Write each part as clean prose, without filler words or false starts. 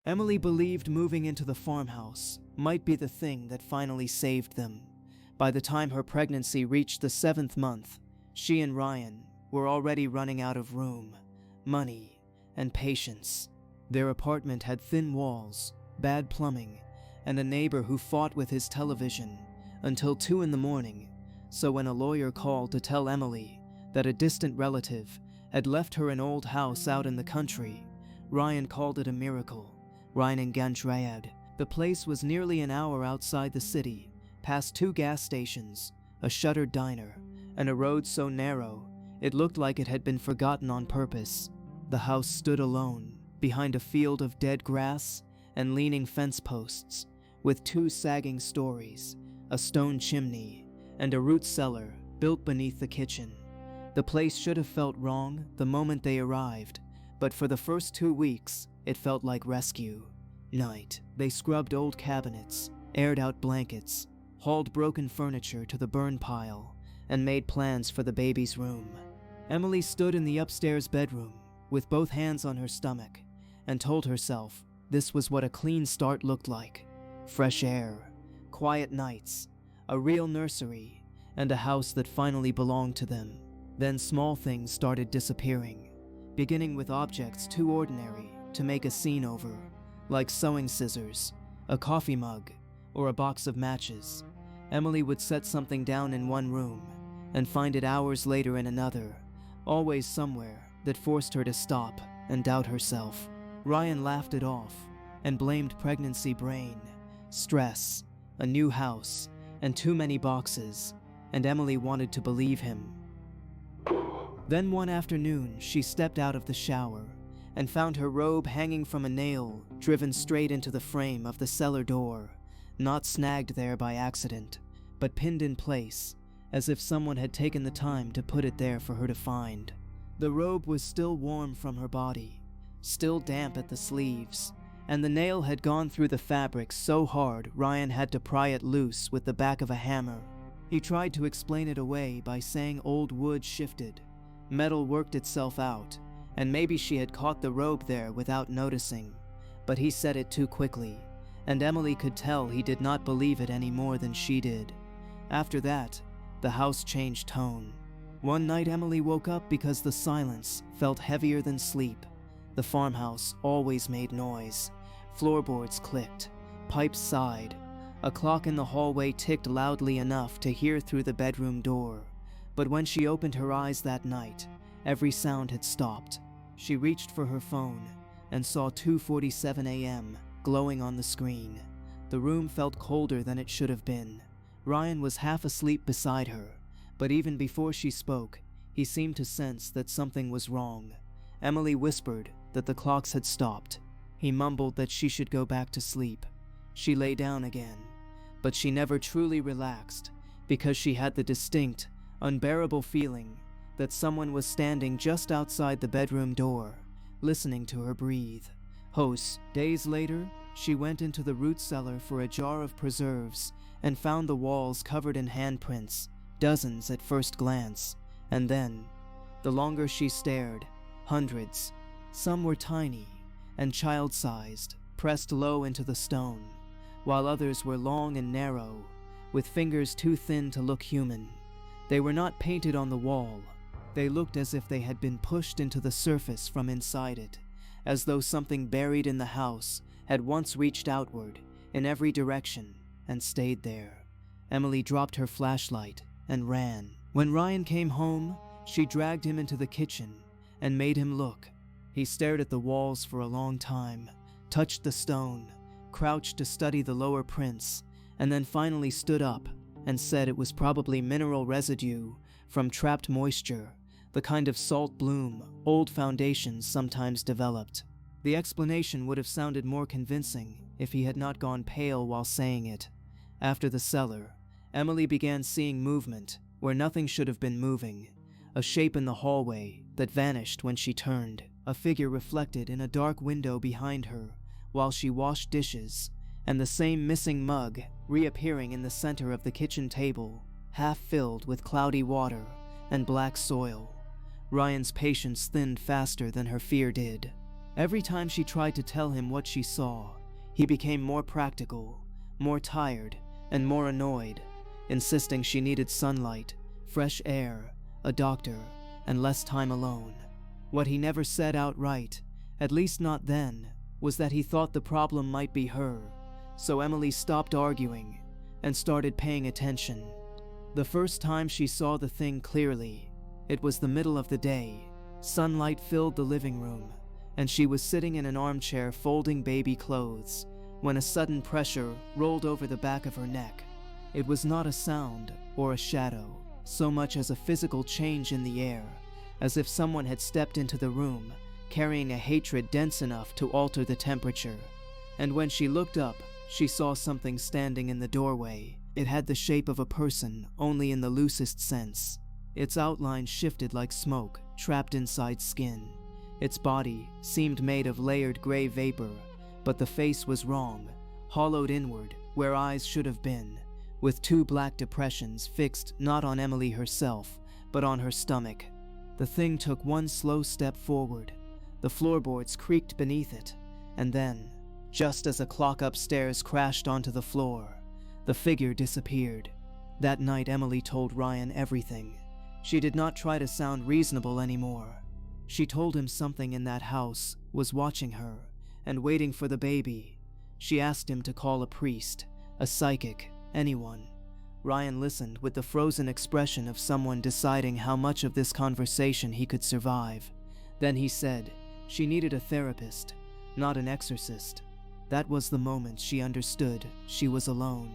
Emily believed moving into the farmhouse might be the thing that finally saved them. By the time her pregnancy reached the 7th month, she and Ryan were already running out of room, money, and patience. Their apartment had thin walls, bad plumbing, and a neighbor who fought with his television until 2 in the morning. So when a lawyer called to tell Emily that a distant relative had left her an old house out in the country, Ryan called it a miracle. Ryan Gandrayad. The place was nearly an hour outside the city, past 2 gas stations, a shuttered diner, and a road so narrow it looked like it had been forgotten on purpose. The house stood alone, behind a field of dead grass and leaning fence posts, with 2 sagging stories, a stone chimney, and a root cellar built beneath the kitchen. The place should have felt wrong the moment they arrived, but for the first 2 weeks, it felt like rescue. Night. They scrubbed old cabinets, aired out blankets, hauled broken furniture to the burn pile, and made plans for the baby's room. Emily stood in the upstairs bedroom, with both hands on her stomach, and told herself this was what a clean start looked like. Fresh air, quiet nights, a real nursery, and a house that finally belonged to them. Then small things started disappearing, beginning with objects too ordinary to make a scene over, like sewing scissors, a coffee mug, or a box of matches. Emily would set something down in one room and find it hours later in another, always somewhere that forced her to stop and doubt herself. Ryan laughed it off and blamed pregnancy brain, stress, a new house, and too many boxes, and Emily wanted to believe him. Then one afternoon, she stepped out of the shower and found her robe hanging from a nail driven straight into the frame of the cellar door, not snagged there by accident, but pinned in place, as if someone had taken the time to put it there for her to find. The robe was still warm from her body, still damp at the sleeves, and the nail had gone through the fabric so hard Ryan had to pry it loose with the back of a hammer. He tried to explain it away by saying old wood shifted, metal worked itself out, and maybe she had caught the robe there without noticing, but he said it too quickly, and Emily could tell he did not believe it any more than she did. After that, the house changed tone. One night Emily woke up because the silence felt heavier than sleep. The farmhouse always made noise. Floorboards clicked, pipes sighed, a clock in the hallway ticked loudly enough to hear through the bedroom door. But when she opened her eyes that night, every sound had stopped. She reached for her phone and saw 2:47 a.m. glowing on the screen. The room felt colder than it should have been. Ryan was half asleep beside her, but even before she spoke, he seemed to sense that something was wrong. Emily whispered that the clocks had stopped. He mumbled that she should go back to sleep. She lay down again, but she never truly relaxed because she had the distinct, unbearable feeling that someone was standing just outside the bedroom door, listening to her breathe. Days later, she went into the root cellar for a jar of preserves and found the walls covered in handprints, dozens at first glance. And then, the longer she stared, hundreds. Some were tiny and child-sized, pressed low into the stone, while others were long and narrow, with fingers too thin to look human. They were not painted on the wall. They looked as if they had been pushed into the surface from inside it, as though something buried in the house had once reached outward in every direction and stayed there. Emily dropped her flashlight and ran. When Ryan came home, she dragged him into the kitchen and made him look. He stared at the walls for a long time, touched the stone, crouched to study the lower prints, and then finally stood up and said it was probably mineral residue from trapped moisture, the kind of salt bloom old foundations sometimes developed. The explanation would have sounded more convincing if he had not gone pale while saying it. After the cellar, Emily began seeing movement where nothing should have been moving, a shape in the hallway that vanished when she turned, a figure reflected in a dark window behind her while she washed dishes, and the same missing mug reappearing in the center of the kitchen table, half filled with cloudy water and black soil. Ryan's patience thinned faster than her fear did. Every time she tried to tell him what she saw, he became more practical, more tired, and more annoyed, insisting she needed sunlight, fresh air, a doctor, and less time alone. What he never said outright, at least not then, was that he thought the problem might be her, so Emily stopped arguing and started paying attention. The first time she saw the thing clearly, it was the middle of the day. Sunlight filled the living room, and she was sitting in an armchair folding baby clothes when a sudden pressure rolled over the back of her neck. It was not a sound or a shadow, so much as a physical change in the air, as if someone had stepped into the room, carrying a hatred dense enough to alter the temperature. And when she looked up, she saw something standing in the doorway. It had the shape of a person, only in the loosest sense. Its outline shifted like smoke, trapped inside skin. Its body seemed made of layered gray vapor, but the face was wrong, hollowed inward where eyes should have been, with two black depressions fixed not on Emily herself, but on her stomach. The thing took one slow step forward. The floorboards creaked beneath it, and then, just as a clock upstairs crashed onto the floor, the figure disappeared. That night Emily told Ryan everything. She did not try to sound reasonable anymore. She told him something in that house was watching her and waiting for the baby. She asked him to call a priest, a psychic, anyone. Ryan listened with the frozen expression of someone deciding how much of this conversation he could survive. Then he said she needed a therapist, not an exorcist. That was the moment she understood she was alone.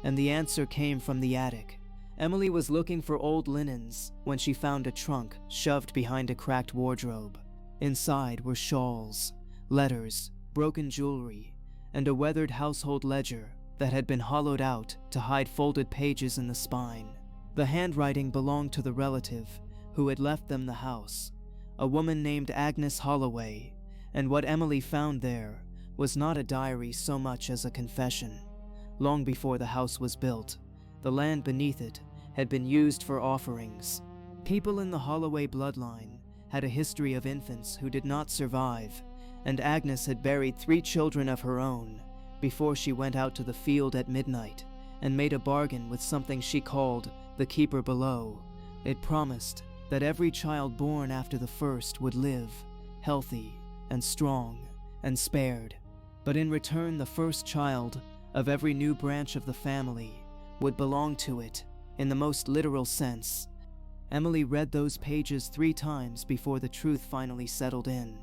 And the answer came from the attic. Emily was looking for old linens when she found a trunk shoved behind a cracked wardrobe. Inside were shawls, letters, broken jewelry, and a weathered household ledger that had been hollowed out to hide folded pages in the spine. The handwriting belonged to the relative who had left them the house, a woman named Agnes Holloway, and what Emily found there was not a diary so much as a confession. Long before the house was built, the land beneath it had been used for offerings. People in the Holloway bloodline had a history of infants who did not survive, and Agnes had buried 3 children of her own before she went out to the field at midnight and made a bargain with something she called the keeper below. It promised that every child born after the first would live, healthy and strong and spared. But in return, the first child of every new branch of the family would belong to it, in the most literal sense. Emily read those pages 3 times before the truth finally settled in.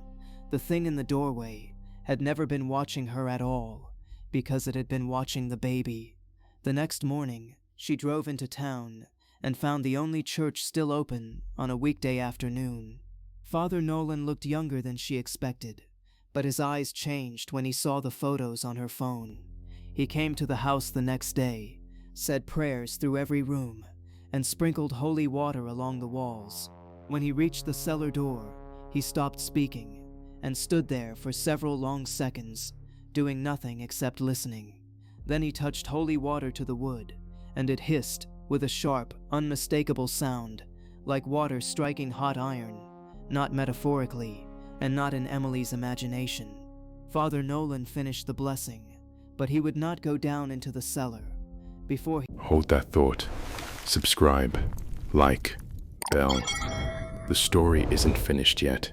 The thing in the doorway had never been watching her at all, because it had been watching the baby. The next morning, she drove into town and found the only church still open on a weekday afternoon. Father Nolan looked younger than she expected, but his eyes changed when he saw the photos on her phone. He came to the house the next day, said prayers through every room, and sprinkled holy water along the walls. When he reached the cellar door, he stopped speaking and stood there for several long seconds, doing nothing except listening. Then he touched holy water to the wood, and it hissed with a sharp, unmistakable sound, like water striking hot iron, not metaphorically, and not in Emily's imagination. Father Nolan finished the blessing, but he would not go down into the cellar. Hold that thought. Subscribe, like, bell. The story isn't finished yet.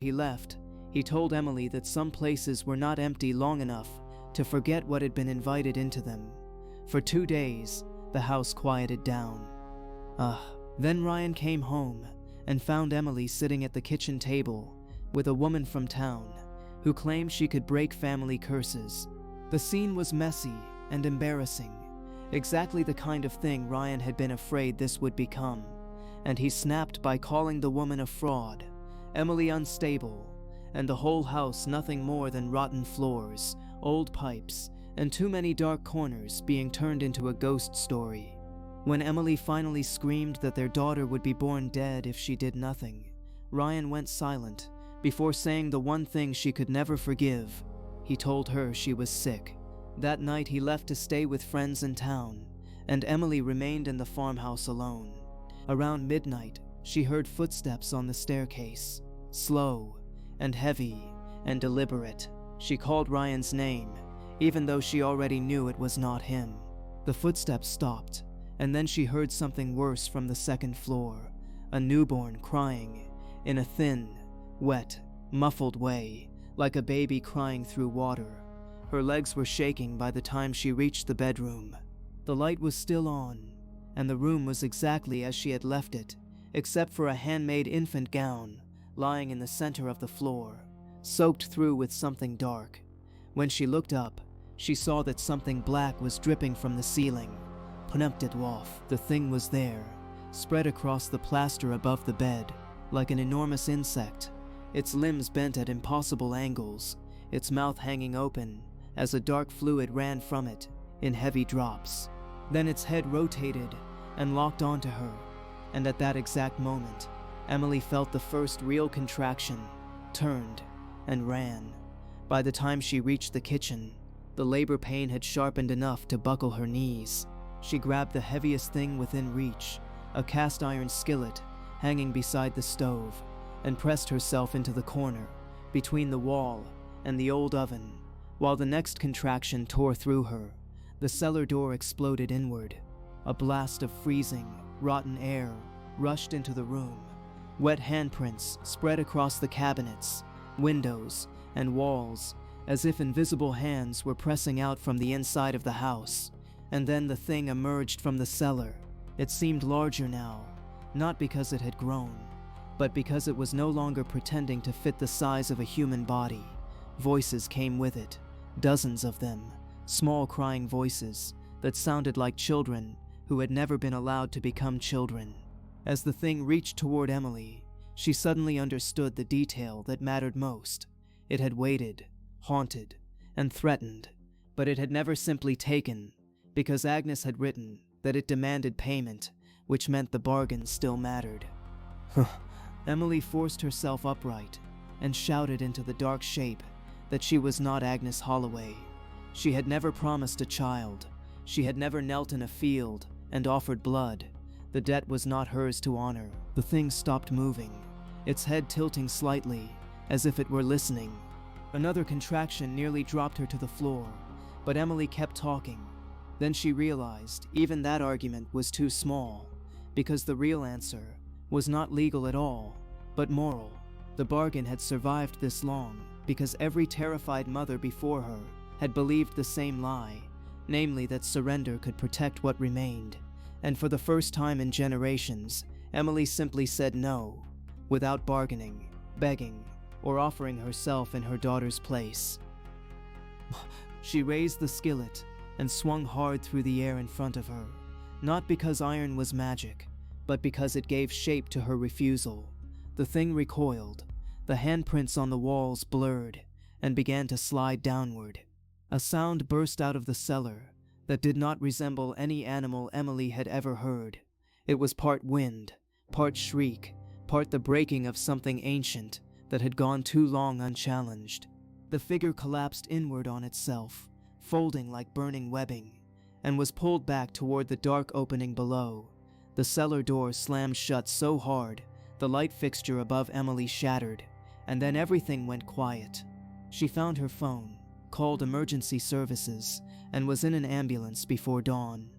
He left. He told Emily that some places were not empty long enough to forget what had been invited into them. For 2 days, the house quieted down. Then Ryan came home and found Emily sitting at the kitchen table with a woman from town who claimed she could break family curses. The scene was messy and embarrassing, exactly the kind of thing Ryan had been afraid this would become, and he snapped by calling the woman a fraud, Emily unstable, and the whole house nothing more than rotten floors, old pipes, and too many dark corners being turned into a ghost story. When Emily finally screamed that their daughter would be born dead if she did nothing, Ryan went silent before saying the one thing she could never forgive. He told her she was sick. That night he left to stay with friends in town, and Emily remained in the farmhouse alone. Around midnight, she heard footsteps on the staircase, slow, and heavy and deliberate. She called Ryan's name, even though she already knew it was not him. The footsteps stopped, and then she heard something worse from the second floor, a newborn crying in a thin, wet, muffled way, like a baby crying through water. Her legs were shaking by the time she reached the bedroom. The light was still on, and the room was exactly as she had left it, except for a handmade infant gown lying in the center of the floor, soaked through with something dark. When she looked up, she saw that something black was dripping from the ceiling. Pneumptedwolf, the thing was there, spread across the plaster above the bed, like an enormous insect, its limbs bent at impossible angles, its mouth hanging open as a dark fluid ran from it in heavy drops. Then its head rotated and locked onto her, and at that exact moment, Emily felt the first real contraction, turned, and ran. By the time she reached the kitchen, the labor pain had sharpened enough to buckle her knees. She grabbed the heaviest thing within reach, a cast iron skillet hanging beside the stove, and pressed herself into the corner, between the wall and the old oven, while the next contraction tore through her. The cellar door exploded inward. A blast of freezing, rotten air rushed into the room. Wet handprints spread across the cabinets, windows, and walls, as if invisible hands were pressing out from the inside of the house. And then the thing emerged from the cellar. It seemed larger now, not because it had grown, but because it was no longer pretending to fit the size of a human body. Voices came with it, dozens of them, small crying voices that sounded like children who had never been allowed to become children. As the thing reached toward Emily, she suddenly understood the detail that mattered most. It had waited, haunted, and threatened, but it had never simply taken, because Agnes had written that it demanded payment, which meant the bargain still mattered. Emily forced herself upright and shouted into the dark shape that she was not Agnes Holloway. She had never promised a child. She had never knelt in a field and offered blood. The debt was not hers to honor. The thing stopped moving, its head tilting slightly, as if it were listening. Another contraction nearly dropped her to the floor, but Emily kept talking. Then she realized even that argument was too small, because the real answer was not legal at all, but moral. The bargain had survived this long because every terrified mother before her had believed the same lie, namely that surrender could protect what remained. And for the first time in generations, Emily simply said no, without bargaining, begging, or offering herself in her daughter's place. She raised the skillet and swung hard through the air in front of her, not because iron was magic, but because it gave shape to her refusal. The thing recoiled, the handprints on the walls blurred, and began to slide downward. A sound burst out of the cellar that did not resemble any animal Emily had ever heard. It was part wind, part shriek, part the breaking of something ancient that had gone too long unchallenged. The figure collapsed inward on itself, folding like burning webbing, and was pulled back toward the dark opening below. The cellar door slammed shut so hard, the light fixture above Emily shattered, and then everything went quiet. She found her phone, called emergency services, and was in an ambulance before dawn.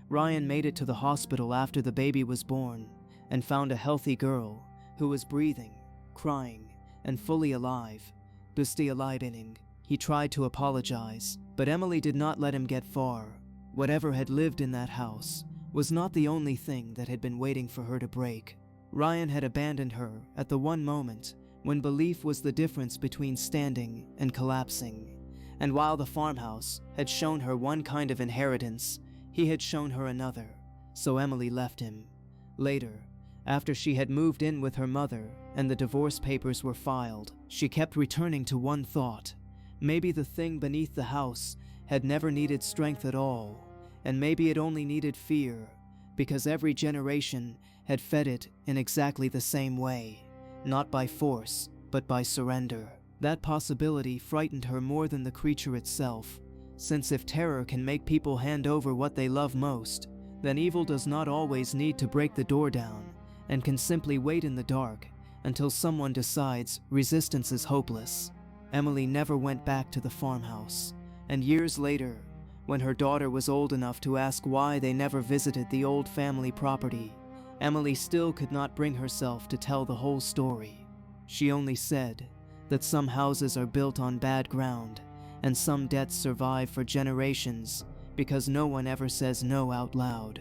Ryan made it to the hospital after the baby was born, and found a healthy girl who was breathing, crying, and fully alive. Beställning. He tried to apologize, but Emily did not let him get far. Whatever had lived in that house was not the only thing that had been waiting for her to break. Ryan had abandoned her at the one moment when belief was the difference between standing and collapsing. And while the farmhouse had shown her one kind of inheritance, he had shown her another, so Emily left him. Later, after she had moved in with her mother and the divorce papers were filed, she kept returning to one thought. Maybe the thing beneath the house had never needed strength at all, and maybe it only needed fear, because every generation had fed it in exactly the same way, not by force, but by surrender. That possibility frightened her more than the creature itself, since if terror can make people hand over what they love most, then evil does not always need to break the door down, and can simply wait in the dark until someone decides resistance is hopeless. Emily never went back to the farmhouse, and years later, when her daughter was old enough to ask why they never visited the old family property, Emily still could not bring herself to tell the whole story. She only said that some houses are built on bad ground, and some debts survive for generations because no one ever says no out loud.